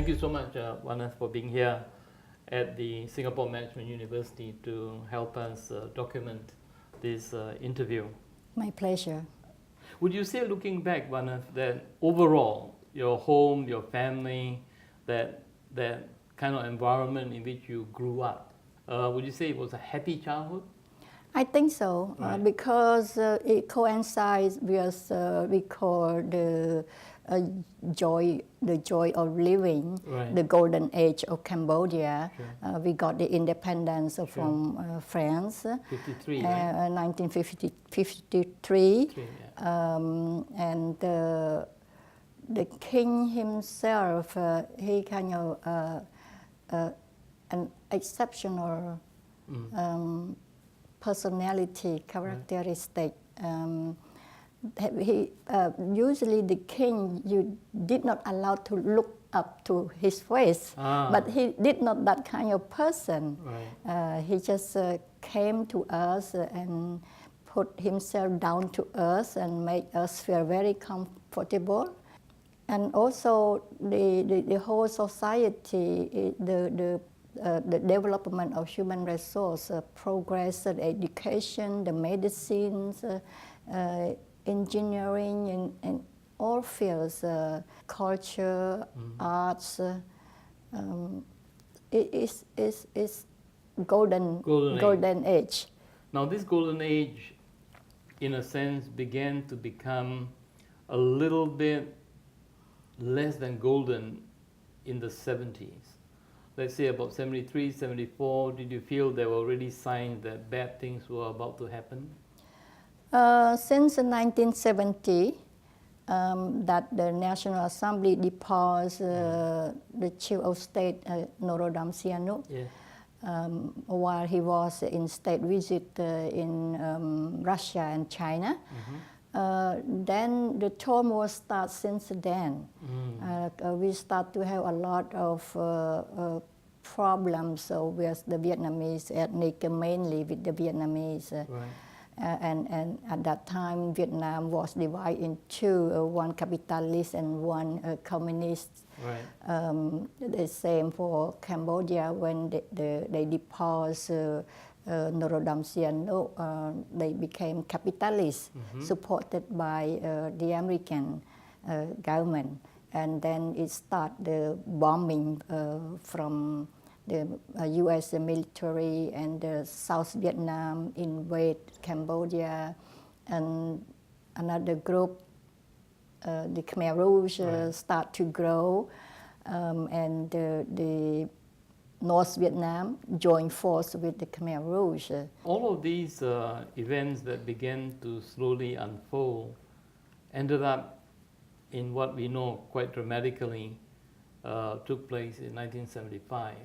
Thank you so much, Vannath, for being here at the Singapore Management University to help us document this interview. My pleasure. Would you say, looking back, Vannath, that overall, your home, your family, that kind of environment in which you grew up, would you say it was a happy childhood? I think so, Right. because it coincides with we call the joy of living, Right. the Golden Age of Cambodia. Sure. We got the independence from France, 53, right? 1953, Yeah. and the king himself, he kind of an exceptional personality characteristic. Usually the king, you did not allow to look up to his face, but he did not that kind of person. Right. He just came to us and put himself down to us and made us feel very comfortable. And also the whole society, the development of human resource, progress, the education, the medicines, engineering, and all fields, culture, arts. It is golden age. Now, this golden age, in a sense, began to become a little bit less than golden in the 70s. Let's say about 73, 74, did you feel there were already signs that bad things were about to happen? Since 1970, that the National Assembly deposed the Chief of State, Norodom Sihanouk, Yes. While he was in state visit in Russia and China. Then the turmoil starts since then. We start to have a lot of problems with the Vietnamese ethnic, mainly with the Vietnamese. Right. And at that time, Vietnam was divided into one capitalist and one communist. Right. The same for Cambodia when they deposed Norodom Sihanouk, they became capitalists, supported by the American government. And then it started the bombing from the U.S. military, and South Vietnam invade Cambodia, and another group, the Khmer Rouge, start to grow, and the North Vietnam joined force with the Khmer Rouge. All of these events that began to slowly unfold ended up in what we know quite dramatically took place in 1975.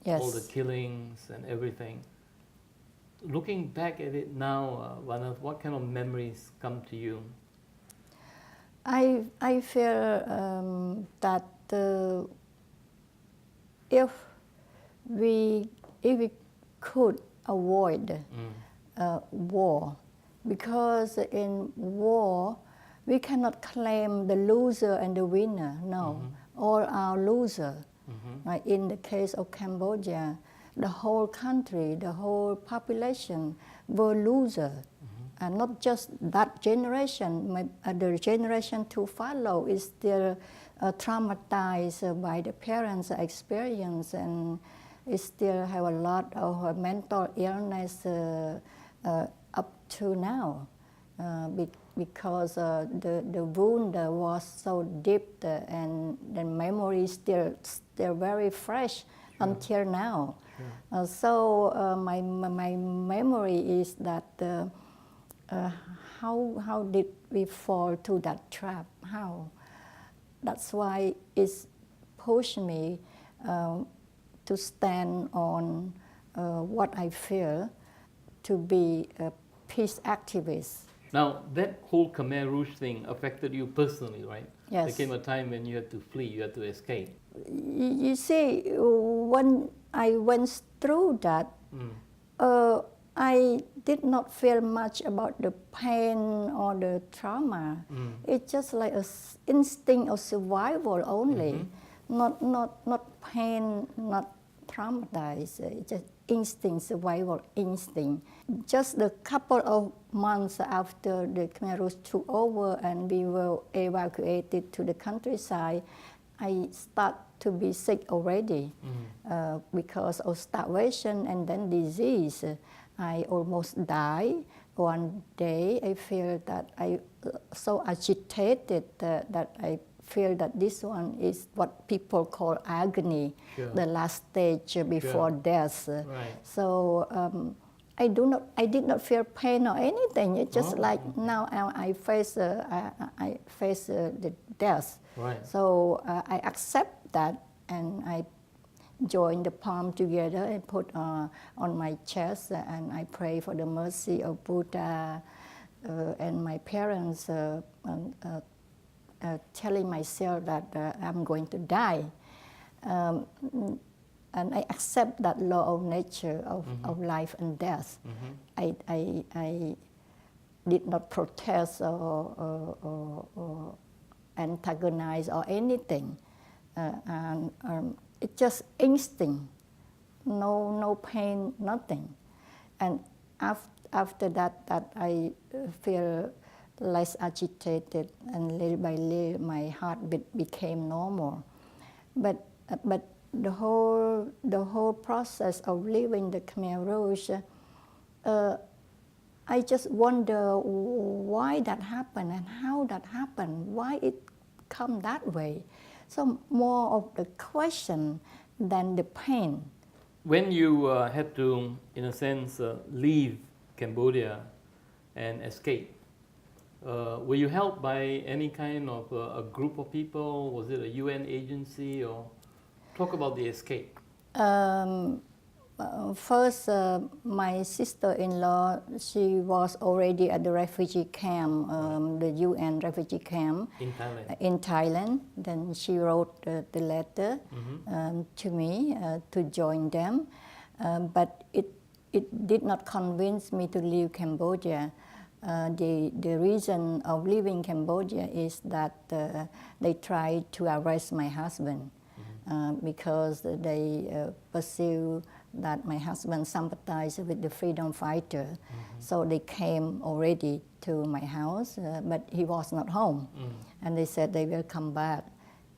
Yes. All the killings and everything. Looking back at it now, Vannath, what kind of memories come to you? I feel that if we could avoid war, because in war we cannot claim the loser and the winner. No, all are loser. Like in the case of Cambodia, the whole country, the whole population were loser. And not just that generation, the generation to follow is still traumatized by the parents' experience, and it still have a lot of mental illness up to now, because the wound was so deep, and the memory is still very fresh until now. So my memory is that how did we fall to that trap? How? That's why it's pushed me to stand on what I feel to be a peace activist. Now, that whole Khmer Rouge thing affected you personally, right? Yes. There came a time when you had to flee, you had to escape. You see, when I went through that, I did not feel much about the pain or the trauma. It's just like an instinct of survival only. not pain, not traumatized, just instinct, survival instinct. Just a couple of months after the Khmer Rouge took over and we were evacuated to the countryside, I started to be sick already because of starvation and then disease. I almost died. One day I feel that I so agitated that I feel that this one is what people call agony, Sure. the last stage before Sure. death. Right. So I did not feel pain or anything. It's just like now I face the death. Right. So I accept that and I join the palm together and put on my chest and I pray for the mercy of Buddha and my parents telling myself that I'm going to die. And I accept that law of nature of life and death. I did not protest or antagonize or anything. And it's just instinct, no pain, nothing. And after that I feel less agitated, and little by little my heartbeat became normal. But the whole process of leaving the Khmer Rouge, I just wonder why that happened and how that happened, why it come that way. So more of the question than the pain. When you had to, in a sense, leave Cambodia and escape, were you helped by any kind of a group of people? Was it a UN agency? Or talk about the escape. First, my sister-in-law, she was already at the refugee camp, the UN refugee camp in Thailand. Then she wrote the letter to me to join them, but it did not convince me to leave Cambodia. The reason of leaving Cambodia is that they tried to arrest my husband because they pursue that my husband sympathized with the freedom fighter. So they came already to my house, but he was not home. And they said they will come back.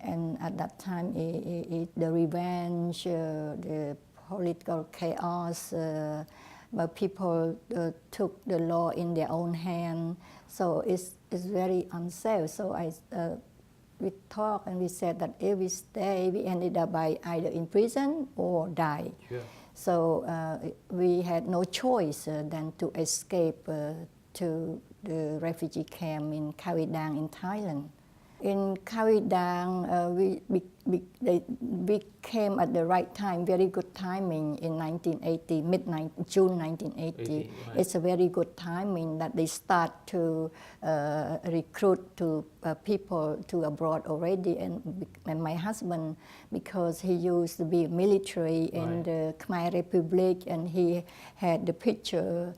And at that time, the revenge, the political chaos, but people took the law in their own hand. So it's very unsafe. So we talked and we said that if we stay, we ended up by either in prison or die. Sure. So we had no choice than to escape to the refugee camp in Khao Dang in Thailand. In Khao Dang, we came at the right time, very good timing in 1980, June 1980. Right. It's a very good timing that they start to recruit to people to abroad already. And my husband, because he used to be military in the Khmer Republic and he had the picture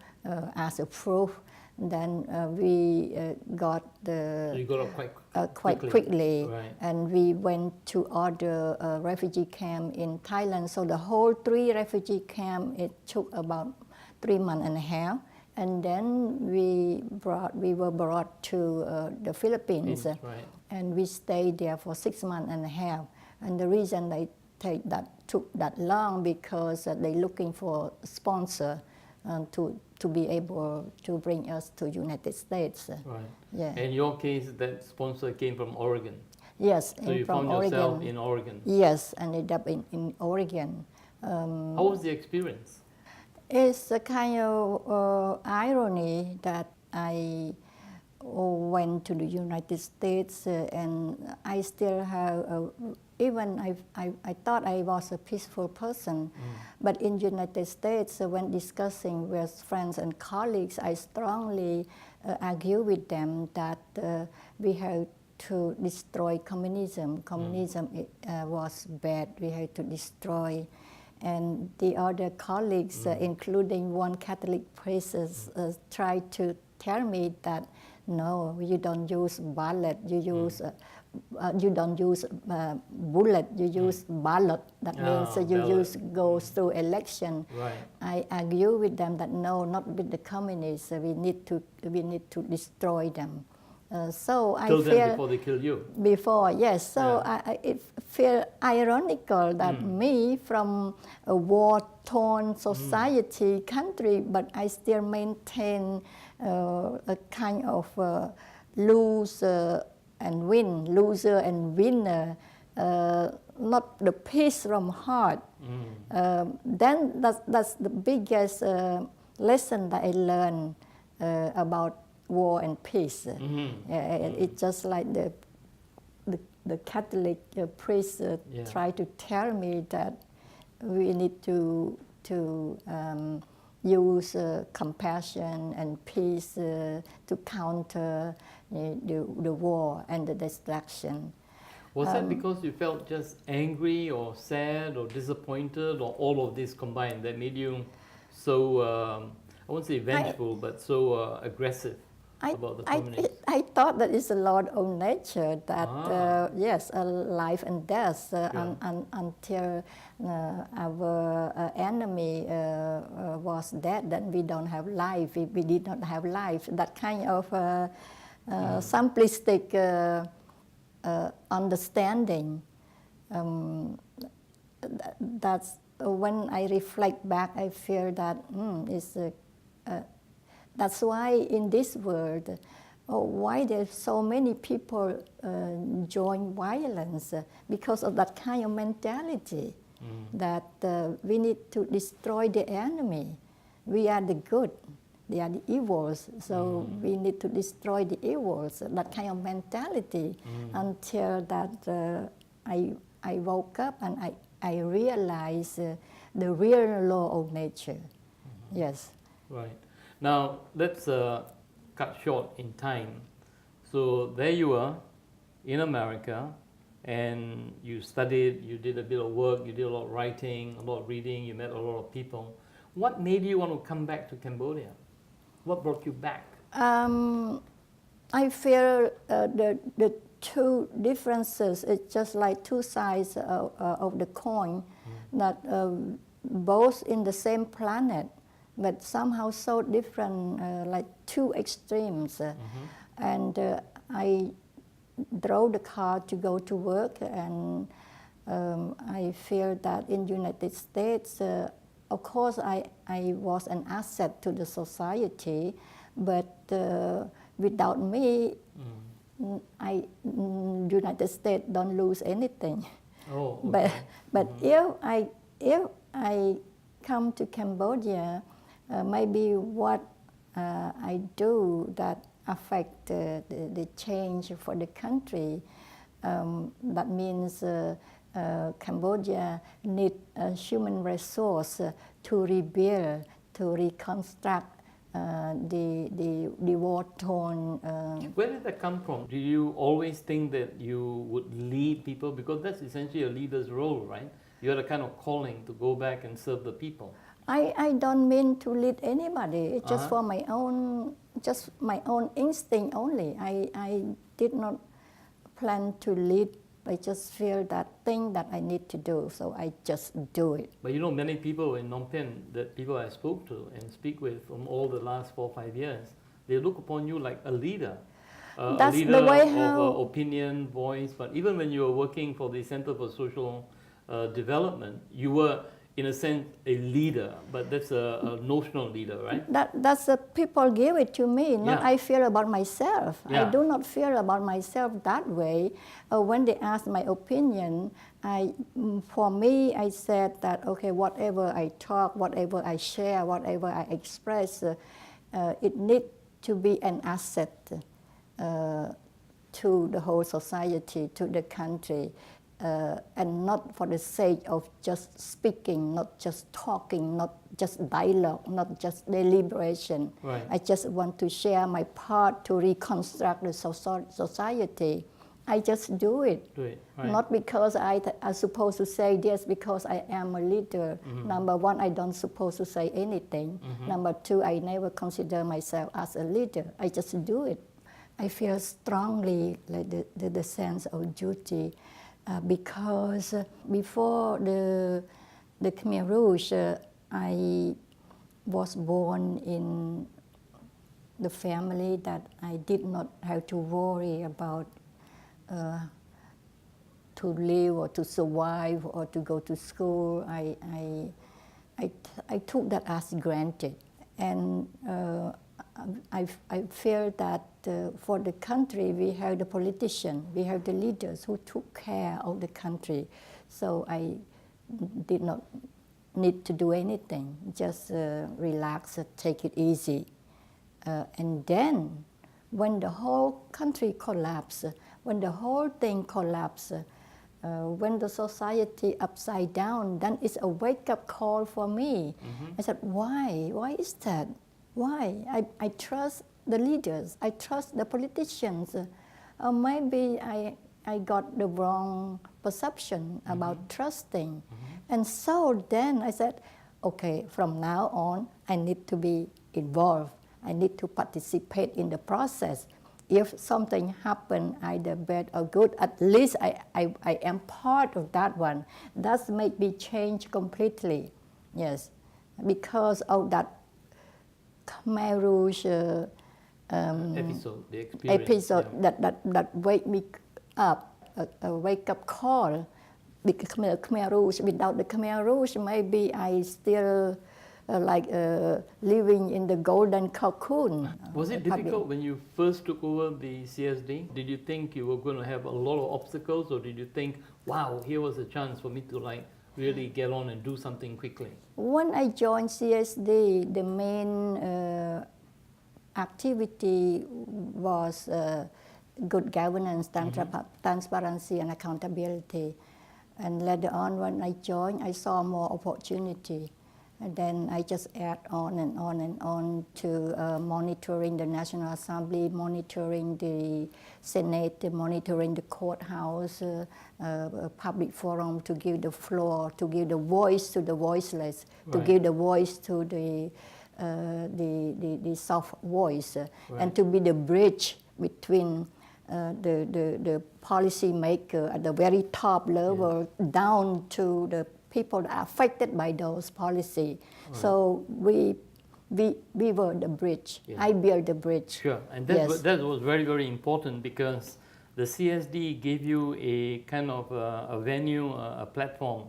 as a proof, then we got the... So you got up quite quickly. Right. And we went to other refugee camp in Thailand. So the whole 3 refugee camp, it took about 3 months and a half. And then we were brought to the Philippines. Right. And we stayed there for 6 months and a half. And the reason they took that long because they're looking for a sponsor to be able to bring us to United States. Right. Yeah. In your case, that sponsor came from Oregon. Yes, So you from found Oregon. yourself in Oregon. Yes, ended up in Oregon. How was the experience? It's a kind of irony that I went to the United States and I still have, even I thought I was a peaceful person, but in United States when discussing with friends and colleagues, I strongly argue with them that we have to destroy communism. Communism was bad, we had to destroy. And the other colleagues, including one Catholic priest, tried to tell me that no, you don't use bullet, you don't use bullet, you use ballot. That means you ballot. go through election. Right. I argue with them that no, not with the communists. We need to destroy them. So I Kill them feel before they kill you. before, yes. So Yeah. it feel ironical that me from a war-torn society country, but I still maintain a kind of loser and winner, not the peace from heart. Then that's the biggest lesson that I learned about war and peace. It's just like the Catholic priest try to tell me that we need to use compassion and peace to counter the war and the destruction. Was that because you felt just angry or sad or disappointed or all of this combined that made you so, I won't say vengeful, but so aggressive about the communists? I thought that it's a law of nature that, yes, life and death until our enemy was dead, then we don't have life, we did not have life. That kind of simplistic understanding, that's when I reflect back, I feel that that's why in this world, why there's so many people join violence, because of that kind of mentality, that we need to destroy the enemy. We are the good, they are the evils, so we need to destroy the evils, that kind of mentality, until that I woke up and I realized the real law of nature. Yes. Right. Now, let's cut short in time. So there you are in America, and you studied, you did a bit of work, you did a lot of writing, a lot of reading, you met a lot of people. What made you want to come back to Cambodia? What brought you back? I feel the two differences, it's just like two sides of the coin, that both in the same planet, but somehow so different, like two extremes. And I drove the car to go to work, and I feel that in United States, of course I was an asset to the society, but without me, United States don't lose anything. Oh, okay. But if I come to Cambodia, maybe what I do that affect the change for the country. That means Cambodia need a human resource to rebuild, to reconstruct the war-torn. Where did that come from? Do you always think that you would lead people? Because that's essentially a leader's role, right? You had a kind of calling to go back and serve the people. I don't mean to lead anybody. It's just for my own instinct only. I did not plan to lead. I just feel that thing that I need to do, so I just do it. But you know, many people in Phnom Penh, that people I spoke to and speak with from all the last 4 or 5 years, they look upon you like a leader. That's a leader the way of opinion, voice. But even when you were working for the Center for Social Development, you were, in a sense, a leader, but that's a notional leader, right? That's people give it to me, not I feel about myself. Yeah. I do not feel about myself that way. When they ask my opinion, for me, I said that, okay, whatever I talk, whatever I share, whatever I express, it needs to be an asset to the whole society, to the country. And not for the sake of just speaking, not just talking, not just dialogue, not just deliberation. Right. I just want to share my part to reconstruct the society. I just do it. Do it, right. Not because I am supposed to say yes, because I am a leader. Number one, I don't supposed to say anything. Number two, I never consider myself as a leader. I just do it. I feel strongly like the sense of duty because before the Khmer Rouge, I was born in the family that I did not have to worry about to live or to survive or to go to school. I took that as granted, and I feel that for the country we have the politicians, we have the leaders who took care of the country. So I did not need to do anything, just relax, take it easy. And then when the whole country collapsed, when the whole thing collapsed, when the society upside down, then it's a wake-up call for me. I said, why? Why is that? Why? I trust the leaders. I trust the politicians. Maybe I got the wrong perception about trusting. And so then I said, okay, from now on, I need to be involved. I need to participate in the process. If something happened, either bad or good, at least I am part of that one. That made me change completely, yes. Because of that Khmer Rouge episode, the experience. episode that wake me up, a wake-up call. Because Khmer Rouge, without the Khmer Rouge, maybe I still living in the golden cocoon. Was it difficult when you first took over the CSD? Did you think you were going to have a lot of obstacles, or did you think, wow, here was a chance for me to really get on and do something quickly? When I joined CSD, the main activity was good governance, transparency and accountability. And later on, when I joined, I saw more opportunity. And then I just add on and on and on to monitoring the National Assembly, monitoring the Senate, monitoring the courthouse, public forum to give the floor, to give the voice to the voiceless, to give the voice to the soft voice, and to be the bridge between the policy maker at the very top level down to the people that are affected by those policies. So we were the bridge. I built the bridge. Sure, and that was very, very important because the CSD gave you a kind of a venue, a platform.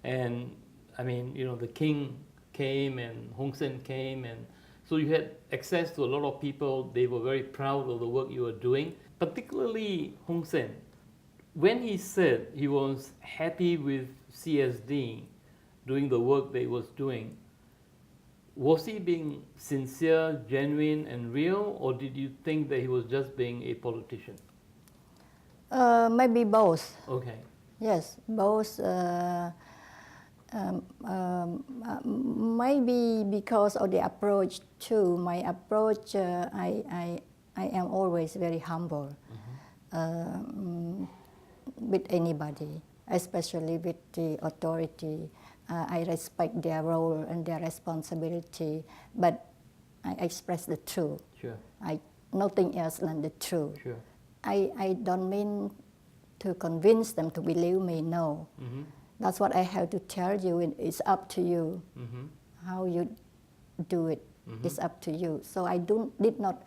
And I mean, the king came and Hun Sen came, and so you had access to a lot of people. They were very proud of the work you were doing, particularly Hun Sen. When he said he was happy with CSD doing the work that he was doing, was he being sincere, genuine, and real, or did you think that he was just being a politician? Maybe both. Okay. Yes, both. Maybe because of the approach too. My approach, I am always very humble with anybody, especially with the authority. I respect their role and their responsibility, but I express the truth. Sure. Nothing else than the truth. Sure. I don't mean to convince them to believe me, no. That's what I have to tell you. It's up to you. How you do it, it's up to you. So I did not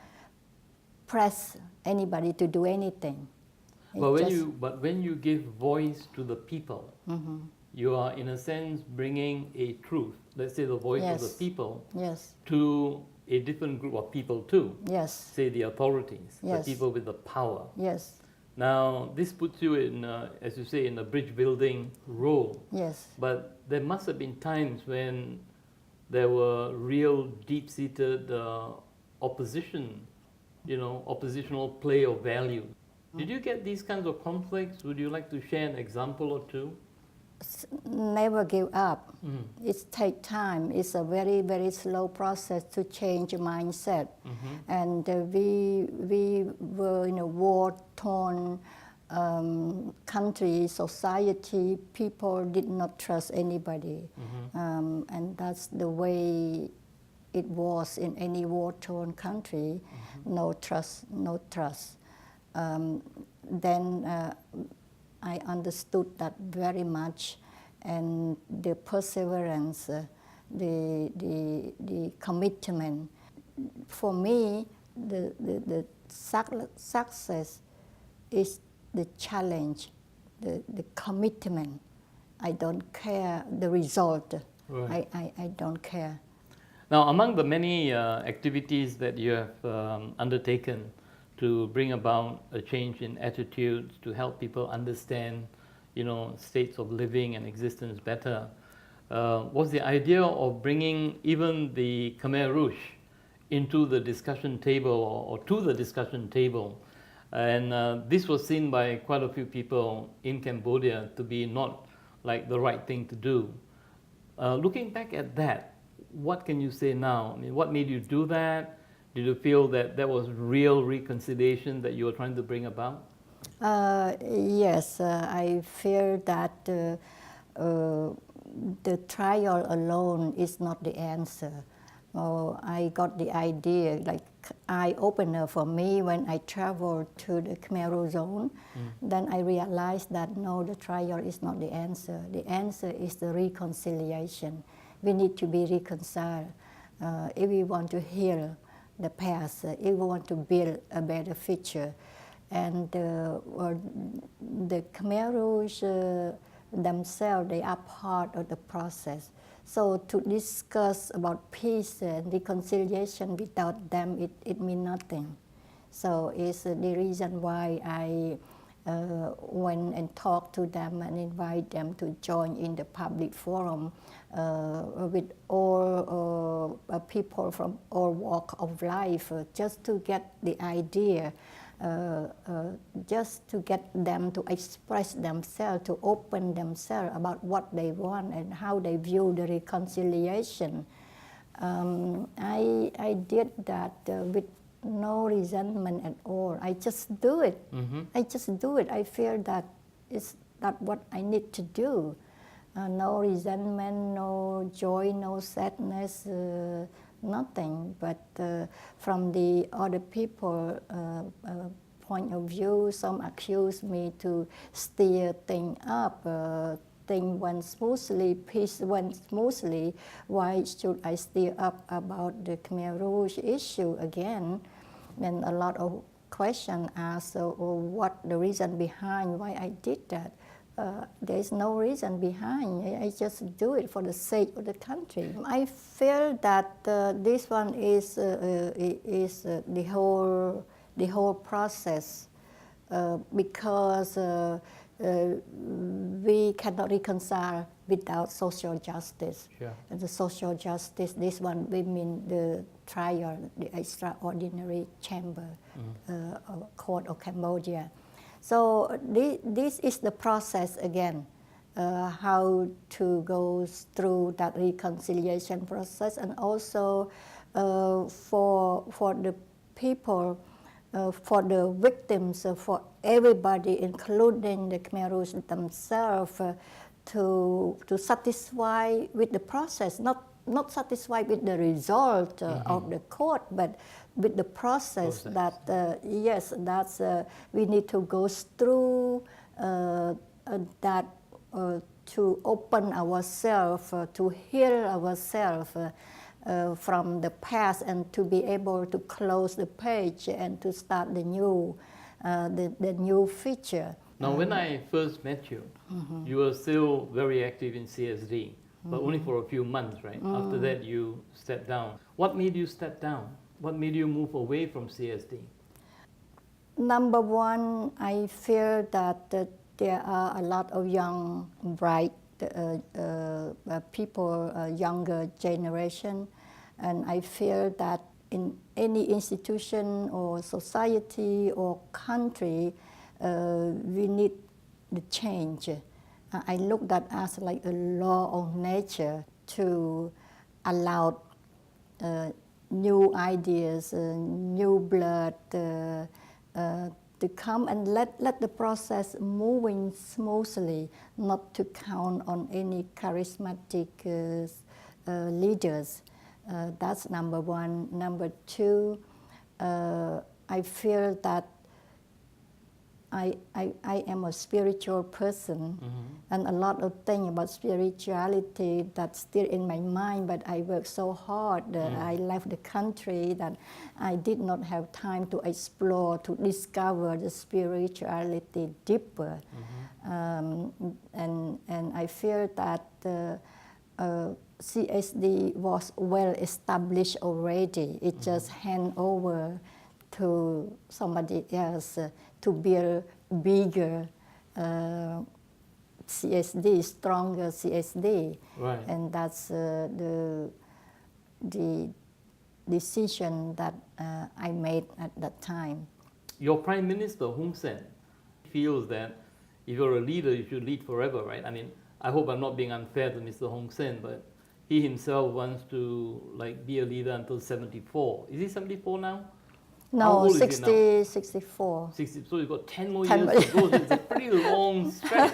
press anybody to do anything. But when you give voice to the people, you are in a sense bringing a truth, let's say the voice of the people, to a different group of people too. Say the authorities, the people with the power. Now this puts you in, as you say, in a bridge building role. But there must have been times when there were real deep-seated opposition, oppositional play of value. Did you get these kinds of conflicts? Would you like to share an example or two? Never give up. It takes time. It's a very, very slow process to change mindset. And we were in a war-torn country, society, people did not trust anybody. And that's the way it was in any war-torn country. No trust, no trust. Then I understood that very much, and the perseverance, the commitment. For me, the success is the challenge, the commitment. I don't care the result. Right. I don't care. Now, among the many activities that you have undertaken to bring about a change in attitudes, to help people understand, states of living and existence better, was the idea of bringing even the Khmer Rouge into the discussion table or to the discussion table. And this was seen by quite a few people in Cambodia to be not like the right thing to do. Looking back at that, what can you say now? I mean, what made you do that? Did you feel that that was real reconciliation that you were trying to bring about? Yes, I fear that the trial alone is not the answer. I got the idea, like eye-opener for me when I traveled to the Khmer Rouge zone. Then I realized that no, the trial is not the answer. The answer is the reconciliation. We need to be reconciled if we want to heal the past, if we want to build a better future. And the Khmer Rouge themselves, they are part of the process. So to discuss about peace and reconciliation without them, it means nothing. So it's the reason why I went and talked to them and invite them to join in the public forum with all people from all walks of life, just to get the idea, just to get them to express themselves, to open themselves about what they want and how they view the reconciliation. I did that with no resentment at all. I just do it. I just do it. I feel that it's not what I need to do. No resentment, no joy, no sadness, nothing. But from the other people point of view, some accuse me to steer things up. Things went smoothly, peace went smoothly. Why should I steer up about the Khmer Rouge issue again? And a lot of questions asked, what the reason behind why I did that? There is no reason behind. I just do it for the sake of the country. I feel that this one is the whole process because we cannot reconcile without social justice. Sure. And the social justice, this one we mean the trial, the extraordinary chamber, court of Cambodia. So this is the process again, how to go through that reconciliation process, and also for the people, for the victims, for everybody, including the Khmer Rouge themselves, to satisfy with the process, not satisfied with the result of the court, but with the process. That yes, that's we need to go through that to open ourselves, to heal ourselves from the past, and to be able to close the page and to start the new future. Now, when I first met you, you were still very active in CSD, but only for a few months, right? After that, you stepped down. What made you step down? What made you move away from CSD? Number one, I fear that there are a lot of young, bright people, younger generation, and I fear that in any institution or society or country, we need the change. I look at that as like a law of nature to allow new ideas, new blood, to come and let the process moving smoothly, not to count on any charismatic leaders. That's number one. Number two, I feel that I am a spiritual person, and a lot of things about spirituality that's still in my mind, but I worked so hard that I left the country that I did not have time to explore, to discover the spirituality deeper. And I feel that CSD was well established already. It just hand over to somebody else to build bigger CSD, stronger CSD. Right. And that's the decision that I made at that time. Your Prime Minister Hun Sen feels that if you're a leader, you should lead forever, right? I mean, I hope I'm not being unfair to Mr. Hun Sen, but he himself wants to be a leader until 74. Is he 74 now? How No, old is he 60, now? 64. 60, so you've got 10 more 10 years to go. So it's a pretty long stretch,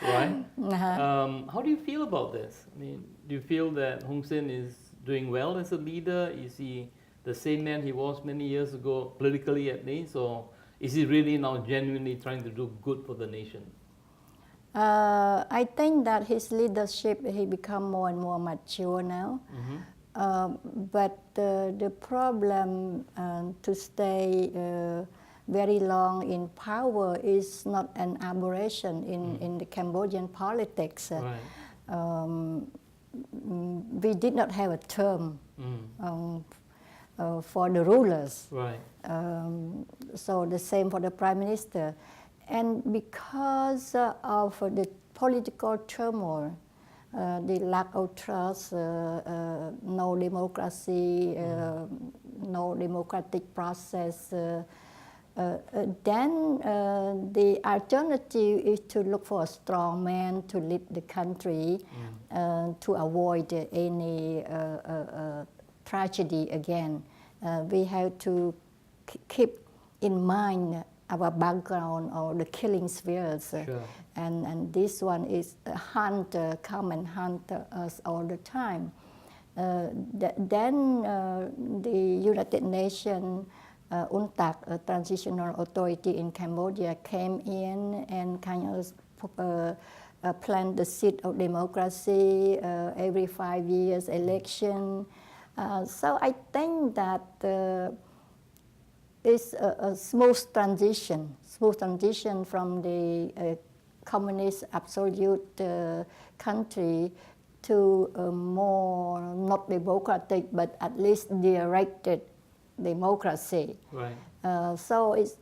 right? How do you feel about this? I mean, do you feel that Hun Sen is doing well as a leader? Is he the same man he was many years ago, politically at least, or is he really now genuinely trying to do good for the nation? I think that his leadership, he become more and more mature now. But the problem to stay very long in power is not an aberration in the Cambodian politics. Right. We did not have a term for the rulers. Right. So the same for the Prime Minister. And because of the political turmoil, the lack of trust, no democracy, no democratic process, then the alternative is to look for a strong man to lead the country to avoid any tragedy again. We have to keep in mind our background or the killing spheres. Sure. And this one is a hunter, come and hunt us all the time. Then the United Nations, UNTAC, a transitional authority in Cambodia, came in and kind of plant the seed of democracy, every 5 years election. So I think that it's a smooth transition from the communist absolute country to a more not democratic but at least directed democracy. Right. So it's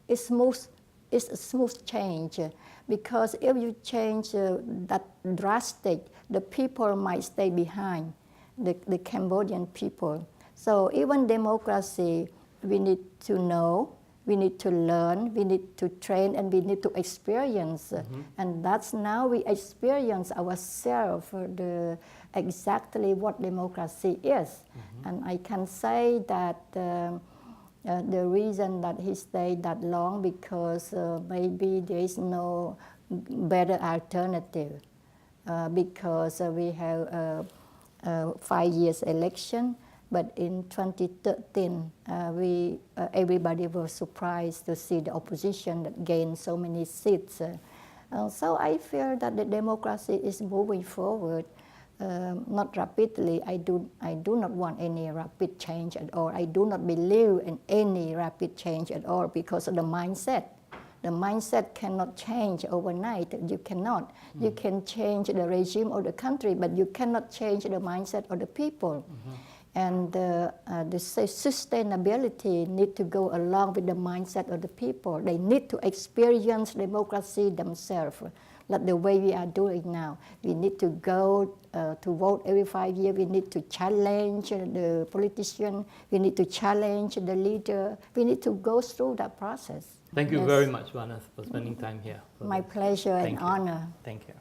a smooth change, because if you change that drastic, the people might stay behind, the Cambodian people. So even democracy, we need to know, we need to learn, we need to train, and we need to experience. And that's now we experience ourselves exactly what democracy is. And I can say that the reason that he stayed that long, because maybe there is no better alternative, because we have 5 years election. But in 2013, everybody was surprised to see the opposition that gained so many seats. So I feel that the democracy is moving forward, not rapidly. I do not want any rapid change at all. I do not believe in any rapid change at all because of the mindset. The mindset cannot change overnight. You cannot. You can change the regime of the country, but you cannot change the mindset of the people. And the sustainability need to go along with the mindset of the people. They need to experience democracy themselves, like the way we are doing now. We need to go to vote every 5 years. We need to challenge the politician. We need to challenge the leader. We need to go through that process. Thank you very much, Vannath, for spending time here. My pleasure and honor. Thank you.